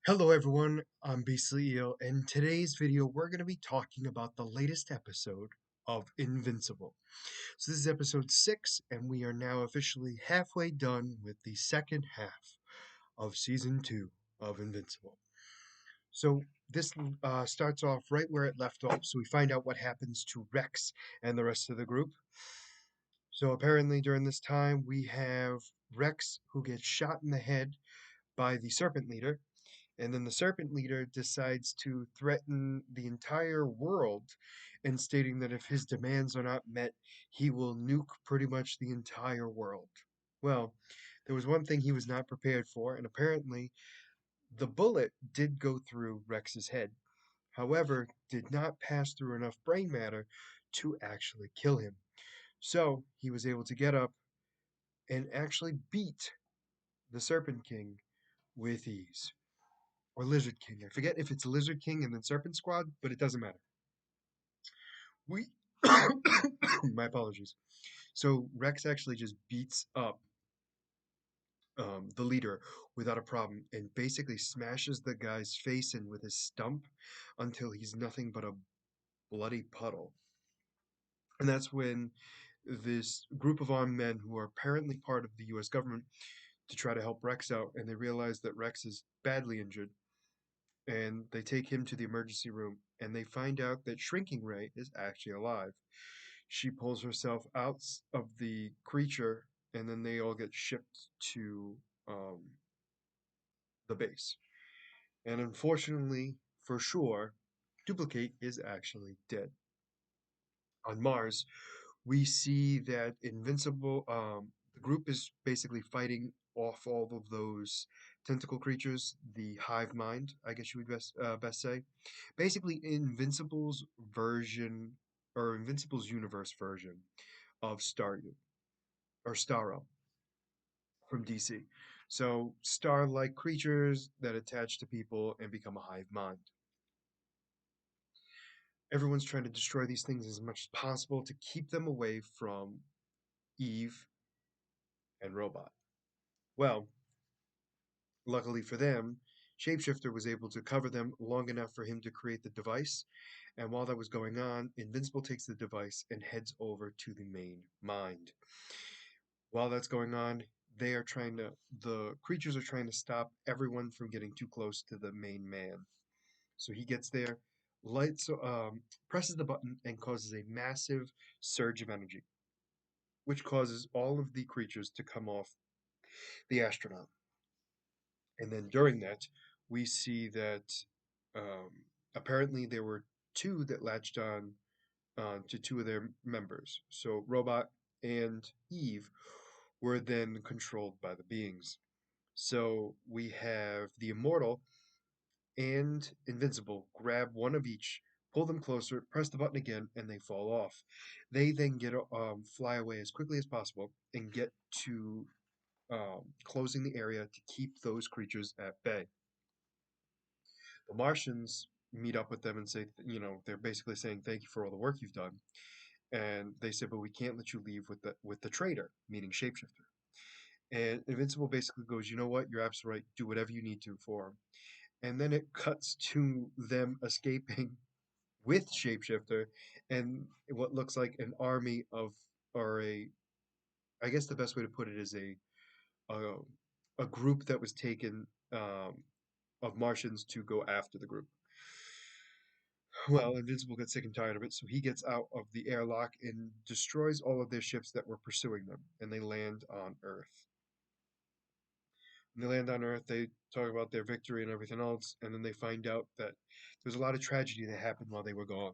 Hello everyone, I'm Beastly Eel, and in today's video we're going to be talking about the latest episode of Invincible. So this is episode 6, and we are now officially halfway done with the second half of season 2 of Invincible. So this starts off right where it left off, so we find out what happens to Rex and the rest of the group. So apparently during this time we have Rex who gets shot in the head by the Serpent Leader. And then the Serpent Leader decides to threaten the entire world and stating that if his demands are not met, he will nuke pretty much the entire world. Well, there was one thing he was not prepared for, and apparently the bullet did go through Rex's head. However, did not pass through enough brain matter to actually kill him. So he was able to get up and actually beat the Serpent King with ease. Or Lizard King. I forget if it's Lizard King and then Serpent Squad, but it doesn't matter. We, my apologies. So Rex actually just beats up the leader without a problem and basically smashes the guy's face in with his stump until he's nothing but a bloody puddle. And that's when this group of armed men who are apparently part of the US government to try to help Rex out, and they realize that Rex is badly injured, and they take him to the emergency room, and they find out that Shrinking Ray is actually alive. She pulls herself out of the creature, and then they all get shipped to um, the base. And unfortunately, for sure, Duplicate is actually dead. On Mars, we see that the group is basically fighting off all of those tentacle creatures, the hive mind, I guess you would best say. Basically, Invincible's universe version of Staryu or Starro from DC. So star-like creatures that attach to people and become a hive mind. Everyone's trying to destroy these things as much as possible to keep them away from Eve and Robot. Well, luckily for them, Shapeshifter was able to cover them long enough for him to create the device, and while that was going on, Invincible takes the device and heads over to the main mind. While that's going on, the creatures are trying to stop everyone from getting too close to the main man. So he gets there, presses the button, and causes a massive surge of energy, which causes all of the creatures to come off the astronaut. And then during that, we see that um, apparently there were two that latched on to two of their members. So Robot and Eve were then controlled by the beings. So we have the Immortal and Invincible grab one of each, pull them closer, press the button again, and they fall off. They then fly away as quickly as possible and get to closing the area to keep those creatures at bay. The Martians meet up with them and say, they're basically saying thank you for all the work you've done. And they say, but we can't let you leave with the traitor, meaning Shapeshifter. And Invincible basically goes, you know what, you're absolutely right. Do whatever you need to for him. And then it cuts to them escaping with Shapeshifter and what looks like an army of, or a, I guess the best way to put it is a, a group that was taken of Martians to go after the group. Well, Invincible gets sick and tired of it, so he gets out of the airlock and destroys all of their ships that were pursuing them, and they land on Earth. When they land on Earth, they talk about their victory and everything else, and then they find out that there's a lot of tragedy that happened while they were gone.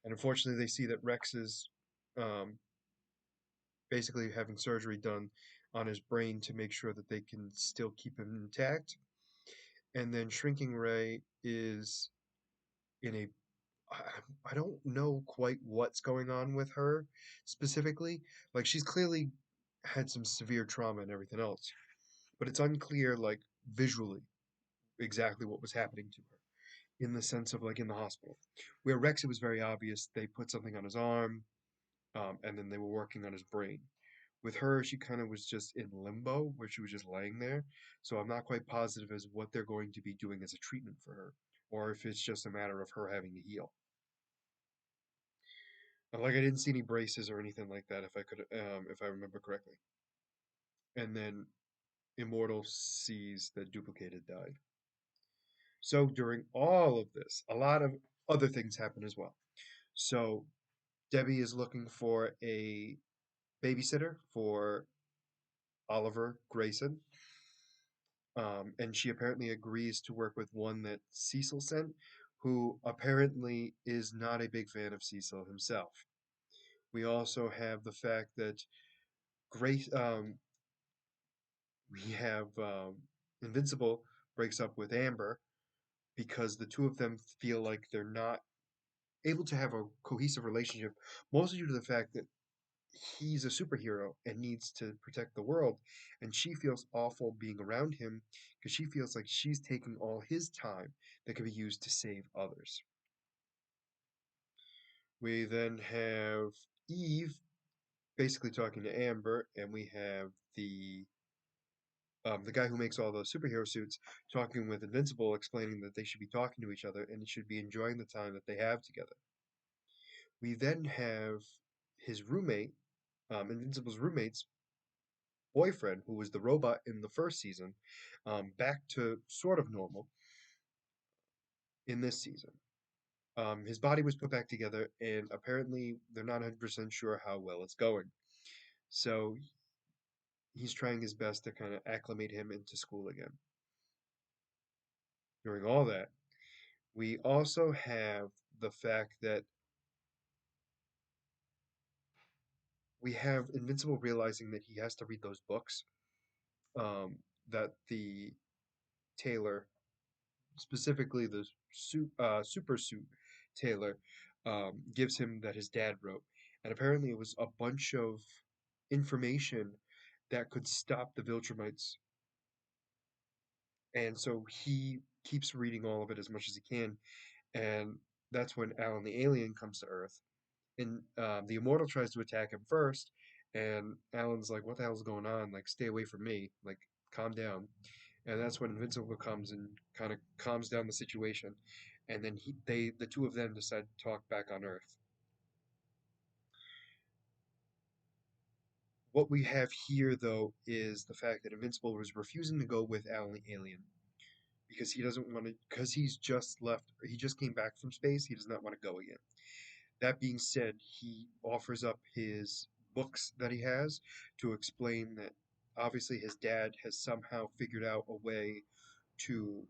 And unfortunately, they see that Rex is um, basically having surgery done on his brain to make sure that they can still keep him intact. And then Shrinking Ray is in a I don't know quite what's going on with her specifically. Like she's clearly had some severe trauma and everything else, but it's unclear like visually exactly what was happening to her in the sense of like in the hospital. Where Rex, it was very obvious they put something on his arm, and then they were working on his brain. With her, she kind of was just in limbo where she was just laying there. So I'm not quite positive as what they're going to be doing as a treatment for her, or if it's just a matter of her having to heal. Like I didn't see any braces or anything like that, if I remember correctly. And then Immortal sees that Duplicated died. So during all of this, a lot of other things happen as well. So Debbie is looking for a babysitter for Oliver Grayson. And she apparently agrees to work with one that Cecil sent, who apparently is not a big fan of Cecil himself. We also have the fact that Grace, we have Invincible breaks up with Amber because the two of them feel like they're not able to have a cohesive relationship, mostly due to the fact that he's a superhero and needs to protect the world, and she feels awful being around him because she feels like she's taking all his time that could be used to save others. We then have Eve basically talking to Amber, and we have the guy who makes all the superhero suits talking with Invincible, explaining that they should be talking to each other and should be enjoying the time that they have together. We then have his roommate, Invincible's roommate's boyfriend, who was the robot in the first season, back to sort of normal in this season. His body was put back together, and apparently they're not 100% sure how well it's going. So he's trying his best to kind of acclimate him into school again. During all that, we also have the fact that we have Invincible realizing that he has to read those books um, that the tailor, specifically the super suit tailor, gives him that his dad wrote. And apparently it was a bunch of information that could stop the Viltrumites. And so he keeps reading all of it as much as he can. And that's when Alan the alien comes to Earth. And the Immortal tries to attack him first. And Alan's like, what the hell's going on? Like, stay away from me. Like, calm down. And that's when Invincible comes and kind of calms down the situation. And then the two of them decide to talk back on Earth. What we have here, though, is the fact that Invincible was refusing to go with Alan the alien because he doesn't want to, because he's just left, he just came back from space. He does not want to go again. That being said, he offers up his books that he has to explain that obviously his dad has somehow figured out a way to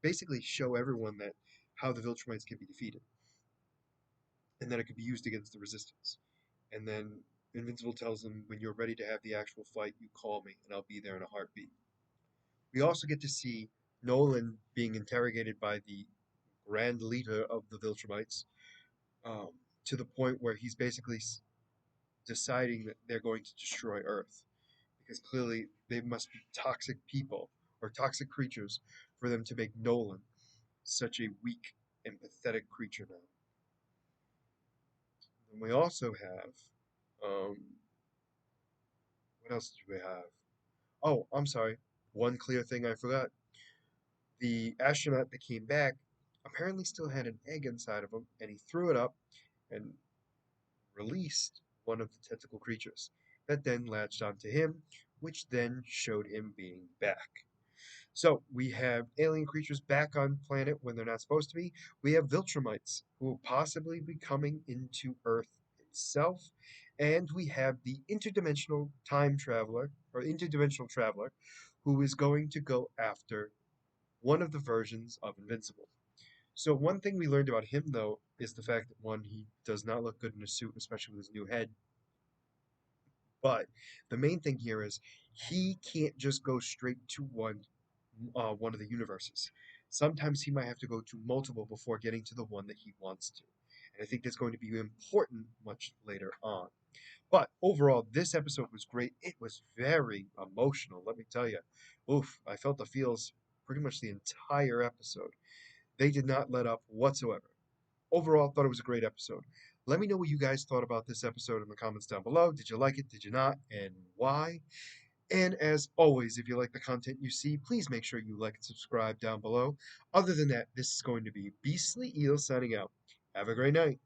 basically show everyone that how the Viltrumites can be defeated and that it could be used against the Resistance. And then Invincible tells them, when you're ready to have the actual fight, you call me and I'll be there in a heartbeat. We also get to see Nolan being interrogated by the grand leader of the Viltrumites, um, to the point where he's basically deciding that they're going to destroy Earth because clearly they must be toxic people or toxic creatures for them to make Nolan such a weak and pathetic creature now. And we also have, um, what else do we have? Oh, I'm sorry. One clear thing I forgot. The astronaut that came back apparently still had an egg inside of him, and he threw it up and released one of the tentacle creatures that then latched onto him, which then showed him being back. So we have alien creatures back on planet when they're not supposed to be. We have Viltrumites who will possibly be coming into Earth itself. And we have the interdimensional time traveler or interdimensional traveler who is going to go after one of the versions of Invincible. So one thing we learned about him though is the fact that one, he does not look good in a suit, especially with his new head. But the main thing here is he can't just go straight to one of the universes. Sometimes he might have to go to multiple before getting to the one that he wants to. And I think that's going to be important much later on. But overall, this episode was great. It was very emotional, let me tell you. Oof, I felt the feels pretty much the entire episode. They did not let up whatsoever. Overall, thought it was a great episode. Let me know what you guys thought about this episode in the comments down below. Did you like it? Did you not? And why? And as always, if you like the content you see, please make sure you like and subscribe down below. Other than that, this is going to be Beastly Eel signing out. Have a great night.